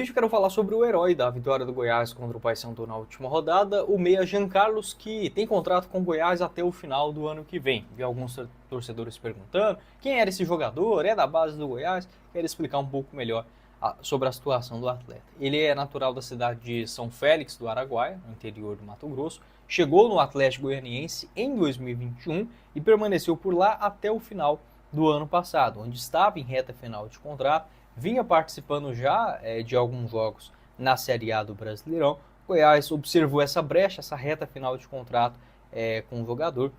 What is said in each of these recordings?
Hoje eu quero falar sobre o herói da vitória do Goiás contra o Paysandu na última rodada, o meia Jean Carlos, que tem contrato com o Goiás até o final do ano que vem. Vi alguns torcedores perguntando quem era esse jogador, é da base do Goiás. Quero explicar um pouco melhor sobre a situação do atleta. Ele é natural da cidade de São Félix do Araguaia, no interior do Mato Grosso. Chegou no Atlético Goianiense em 2021 e permaneceu por lá até o final do ano passado, onde estava em reta final de contrato. Vinha participando já de alguns jogos na Série A do Brasileirão. O Goiás observou essa brecha, essa reta final de contrato com o jogador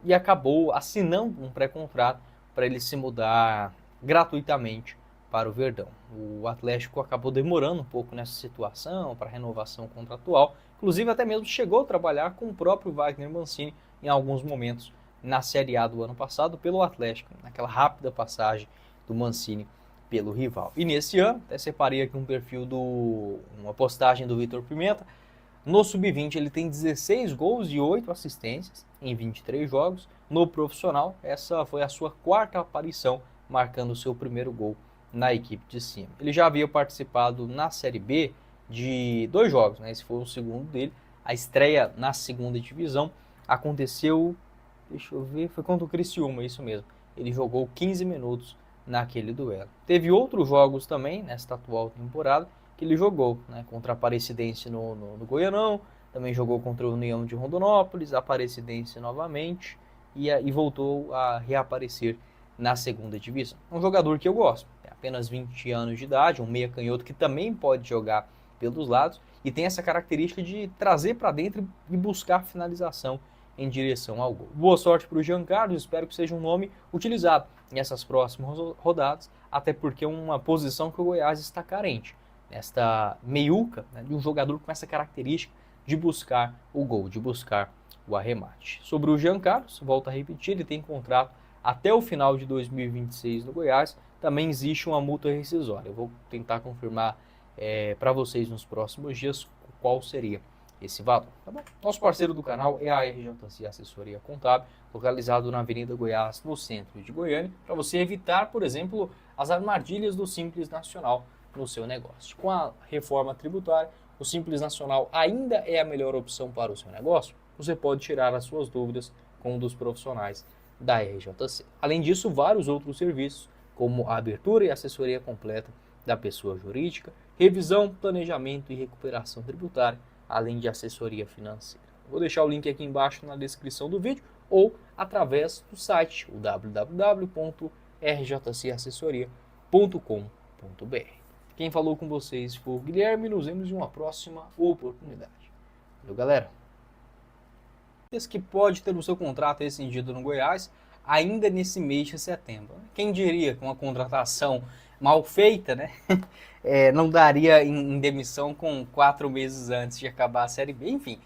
e acabou assinando um pré-contrato para ele se mudar gratuitamente para o Verdão. O Atlético acabou demorando um pouco nessa situação para renovação contratual, inclusive até mesmo chegou a trabalhar com o próprio Wagner Mancini em alguns momentos na Série A do ano passado pelo Atlético, naquela rápida passagem do Mancini pelo rival. E nesse ano, até separei aqui um perfil uma postagem do Vitor Pimenta. No Sub-20 ele tem 16 gols e 8 assistências em 23 jogos. No profissional, essa foi a sua quarta aparição, marcando o seu primeiro gol na equipe de cima. Ele já havia participado na Série B de 2 jogos, né? Esse foi o segundo dele. A estreia na segunda divisão aconteceu, deixa eu ver, foi contra o Criciúma, isso mesmo. Ele jogou 15 minutos naquele duelo. Teve outros jogos também, nesta atual temporada, que ele jogou, né, contra a Aparecidense no Goianão, também jogou contra o União de Rondonópolis, a Aparecidense novamente, e voltou a reaparecer na segunda divisão. Um jogador que eu gosto, tem apenas 20 anos de idade, um meia canhoto que também pode jogar pelos lados, e tem essa característica de trazer para dentro e buscar finalização em direção ao gol. Boa sorte para o Jean Carlos, espero que seja um nome utilizado nessas próximas rodadas, até porque é uma posição que o Goiás está carente, nesta meiuca, né, de um jogador com essa característica de buscar o gol, de buscar o arremate. Sobre o Jean Carlos, volto a repetir, ele tem contrato até o final de 2026 no Goiás, também existe uma multa rescisória. Eu vou tentar confirmar para vocês nos próximos dias qual seria esse valor, tá bom? Nosso parceiro do canal é a RJC Assessoria Contábil, localizado na Avenida Goiás, no centro de Goiânia, para você evitar, por exemplo, as armadilhas do Simples Nacional no seu negócio. Com a reforma tributária, o Simples Nacional ainda é a melhor opção para o seu negócio. Você pode tirar as suas dúvidas com um dos profissionais da RJC. Além disso, vários outros serviços, como a abertura e assessoria completa da pessoa jurídica, revisão, planejamento e recuperação tributária, além de assessoria financeira. Vou deixar o link aqui embaixo na descrição do vídeo ou através do site www.rjcassessoria.com.br. Quem falou com vocês foi o Guilherme, nos vemos em uma próxima oportunidade. Valeu, galera! Que pode ter o seu contrato rescindido no Goiás ainda nesse mês de setembro. Quem diria que uma contratação mal feita, né? Não daria em demissão com 4 meses antes de acabar a Série B. Enfim,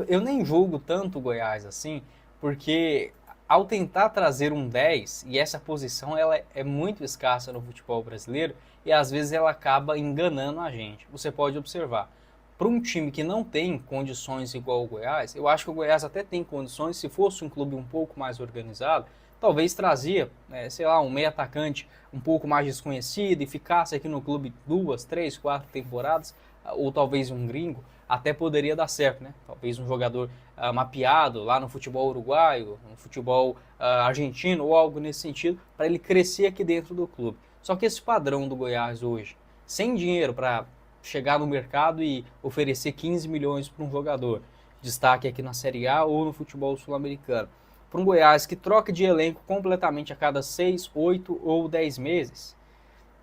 eu nem julgo tanto o Goiás assim, porque ao tentar trazer um 10, e essa posição ela é muito escassa no futebol brasileiro, e às vezes ela acaba enganando a gente. Você pode observar, para um time que não tem condições igual o Goiás, eu acho que o Goiás até tem condições, se fosse um clube um pouco mais organizado, talvez trazia, sei lá, um meio atacante um pouco mais desconhecido e ficasse aqui no clube 2, 3, 4 temporadas, ou talvez um gringo, até poderia dar certo, né? Talvez um jogador mapeado lá no futebol uruguaio, no futebol argentino ou algo nesse sentido, para ele crescer aqui dentro do clube. Só que esse padrão do Goiás hoje, sem dinheiro para chegar no mercado e oferecer 15 milhões para um jogador, destaque aqui na Série A ou no futebol sul-americano, para um Goiás que troca de elenco completamente a cada 6, 8 ou 10 meses,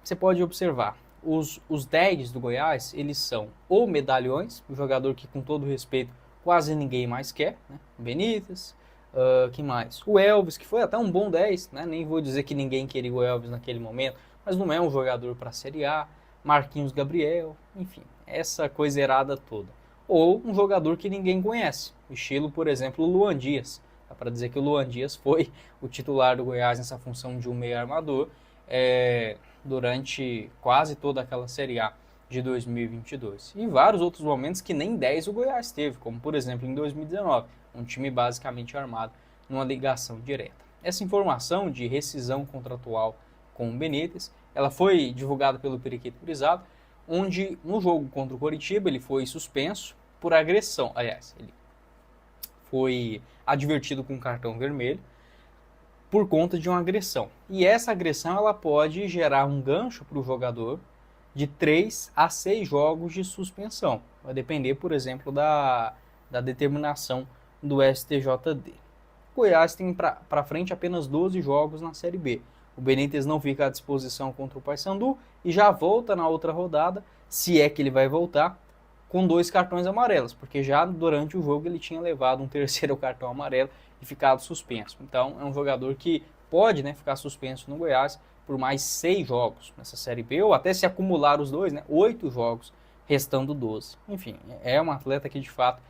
você pode observar, os 10 do Goiás, eles são ou medalhões, um jogador que com todo respeito quase ninguém mais quer, né? Benítez, que mais? O Elvis, que foi até um bom 10, né? Nem vou dizer que ninguém queria o Elvis naquele momento, mas não é um jogador para a Série A, Marquinhos Gabriel, enfim, essa coisa errada toda. Ou um jogador que ninguém conhece, estilo, por exemplo, o Luan Dias. Dá para dizer que o Luan Dias foi o titular do Goiás nessa função de um meio armador durante quase toda aquela Série A de 2022. E vários outros momentos que nem 10 o Goiás teve, como por exemplo em 2019, um time basicamente armado numa ligação direta. Essa informação de rescisão contratual com o Benítez, ela foi divulgada pelo Periquito Brisado onde no jogo contra o Coritiba ele foi suspenso por agressão. Aliás, ele foi advertido com cartão vermelho por conta de uma agressão. E essa agressão ela pode gerar um gancho para o jogador de 3 a 6 jogos de suspensão. Vai depender, por exemplo, da determinação do STJD. O Goiás tem para frente apenas 12 jogos na Série B. O Benítez não fica à disposição contra o Paysandu e já volta na outra rodada, se é que ele vai voltar, com 2 cartões amarelos, porque já durante o jogo ele tinha levado um terceiro cartão amarelo e ficado suspenso. Então é um jogador que pode, né, ficar suspenso no Goiás por mais 6 jogos nessa Série B, ou até se acumular os dois, né, 8 jogos, restando 12. Enfim, é um atleta que de fato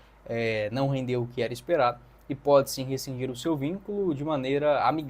não rendeu o que era esperado e pode sim rescindir o seu vínculo de maneira amigável.